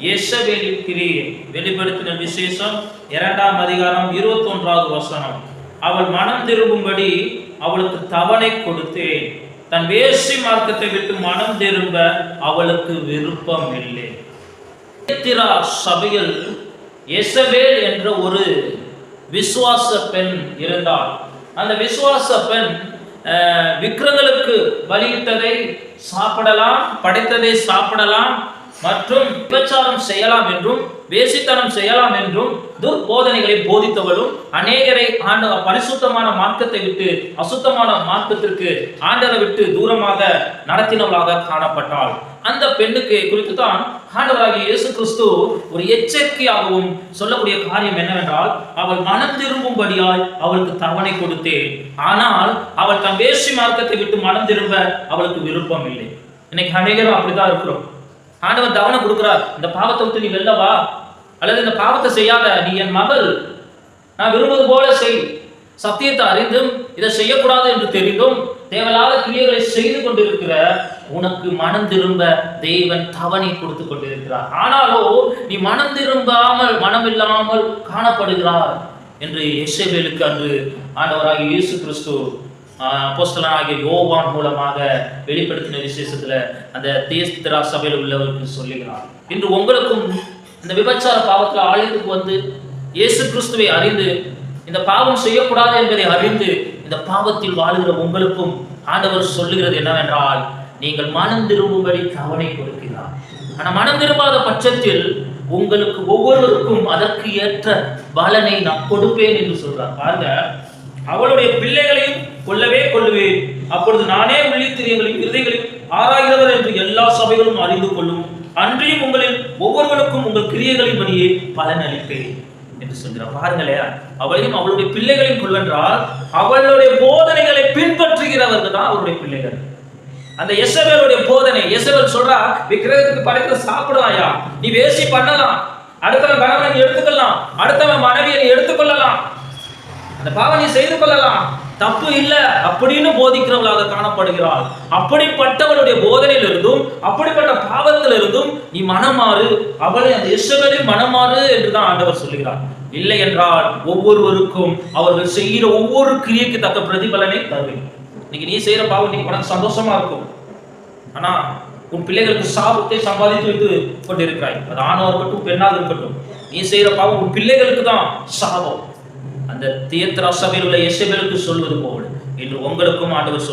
யேசபேலின் கிரியை. வெளிப்படுத்தின விசேஷம் 2ஆம் அதிகாரம் 21வது வசனம். அவள் மனம் திரும்பும்படி அவளுக்கு தவணை கொடுத்தேன், தன் வேசி மார்க்கத்தை விட்டு மனம் திரும்ப அவளுக்கு விருப்பம் இல்லை. தியத்திரா சபையில் யேசபேல் என்ற ஒரு விசுவாச பெண் இருந்தாள். அந்த விசுவாச பெண் விக்கிரங்களுக்கு பலியிட்டதை சாப்பிடலாம், படைத்ததை சாப்பிடலாம், மற்றும் விபச்சாரம் செய்யலாம் என்றும் வேசித்தனம் செய்யலாம் என்றும் துர்போதனைகளை போதித்தவளும் அநேகரை பரிசுத்தமான மார்க்கத்தை விட்டு அசுத்தமான மார்க்கத்திற்கு ஆண்டரை விட்டு தூரமாக நடத்தினவளாக காணப்பட்டாள். அந்த பெண்ணுக்கு குறித்து தான் ஆண்டவராகிய இயேசு கிறிஸ்து ஒரு எச்சரிக்கையாகவும் சொல்லக்கூடிய காரியம் என்னவென்றால், அவள் மனம் திரும்பும்படியாய் அவளுக்கு தவணை கொடுத்தேன், ஆனால் அவள் தன் வேசி மார்க்கத்தை விட்டு மனம் திரும்ப அவளுக்கு விருப்பம் இல்லை. இன்னைக்கு அநேகரும் அப்படிதான் இருக்கிறோம். ஆண்டவர் தவணை கொடுக்கிறார், இந்த பாவத்தை விட்டு நீ வெல்லவா, அல்லது இந்த பாவத்தை செய்யாத, நீ என் மகள், நான் விரும்புவது போல செய். சத்தியத்தை அறிந்தும் இதை செய்யக்கூடாது என்று தெரிந்தும் தேவையில்லாத கிரியைகளை செய்து கொண்டிருக்கிற உனக்கு மனம் திரும்ப தேவன் தவணை கொடுத்து கொண்டிருக்கிறார். ஆனாலோ நீ மனம் திரும்பாமல் மனமில்லாமல் காணப்படுகிறார் என்று யேசபேலுக்கு அன்று ஆண்டவராகிய இயேசு கிறிஸ்து அப்போஸ்தலனாகிய யோவான் மூலமாக வெளிப்படுத்தின விசேஷத்துல அந்த தியத்திரா சபையில் உள்ளவருக்கு சொல்லுகிறார். இன்று உங்களுக்கும் இந்த விபச்சார பாவத்தில் ஆலயத்துக்கு வந்து இயேசு கிறிஸ்துவை அறிந்து இந்த பாவம் செய்யக்கூடாது என்பதை அறிந்து இந்த பாவத்தில் வாழுகிற உங்களுக்கும் ஆண்டவர் சொல்லுகிறது என்னவென்றால், நீங்கள் மனம் திரும்பும்படி தவணை கொடுக்கிறார். ஆனால் மனம் திரும்பாத பட்சத்தில் உங்களுக்கு ஒவ்வொருவருக்கும் அதற்கு ஏற்ற பலனை நான் கொடுப்பேன் என்று சொல்றார். பாருங்க, அவளுடைய பிள்ளைகளையும் கொல்லவே கொள்ளுவேன், அப்பொழுது நானே உள்ளித்திரியங்களையும் இருதைகளையும் ஆராய்கிறவர் என்று எல்லா சபைகளும் அறிந்து கொள்ளும், அன்றியும் உங்களில் ஒவ்வொருவருக்கும் உங்கள் கிரியைகளின் படியே பலன் அளிப்பேன் என்று சொல்கிறார். பாருங்களேன், அவளையும் அவளுடைய பிள்ளைகளையும் கொள்வென்றால் அவளுடைய போதனைகளை பின்பற்றுகிறவர்கள் தான் அவருடைய பிள்ளைகள். அந்த யேசபேலுடைய போதனை, யேசபேல் சொல்றா, விக்கிரகத்துக்கு படைத்த சாப்பிடுவாயா, நீ வேசி பண்ணலாம், அடுத்தவன் கணவனை நீ எடுத்துக்கொள்ளலாம், அடுத்தவன் மனைவியை நீ எடுத்துக்கொள்ளலாம், அந்த பாவம் நீ செய்து கொள்ளலாம், தப்பு இல்லை அப்படின்னு போதிக்கிறவளாக காணப்படுகிறாள். அப்படிப்பட்டவளுடைய போதனையிலிருந்தும் அப்படிப்பட்ட பாவத்திலிருந்தும் நீ மனமாறு, அவளை அந்த யேசபேலின் மனமாறு என்றுதான் ஆண்டவர் சொல்லுகிறார். இல்லை என்றால் ஒவ்வொருவருக்கும் அவர்கள் செய்கிற ஒவ்வொரு கிரியைக்கு தக்க பிரதிபலனை தருவேன். இன்னைக்கு நீ செய்யற பாவம் நீ உனக்கு சந்தோஷமா இருக்கும், ஆனா உன் பிள்ளைகளுக்கு சாபத்தை சம்பாதித்து வைத்து கொண்டிருக்கிறாய். அது ஆணாக இருக்கட்டும் பெண்ணாக இருக்கட்டும், நீ செய்யற பாவம் உன் பிள்ளைகளுக்கு தான் சாபம். அந்த தியத்திரா சபையில் உள்ள யேசபேலுக்கு சொல்வது போல் இன்று உங்களுக்கும் ஆண்டவர்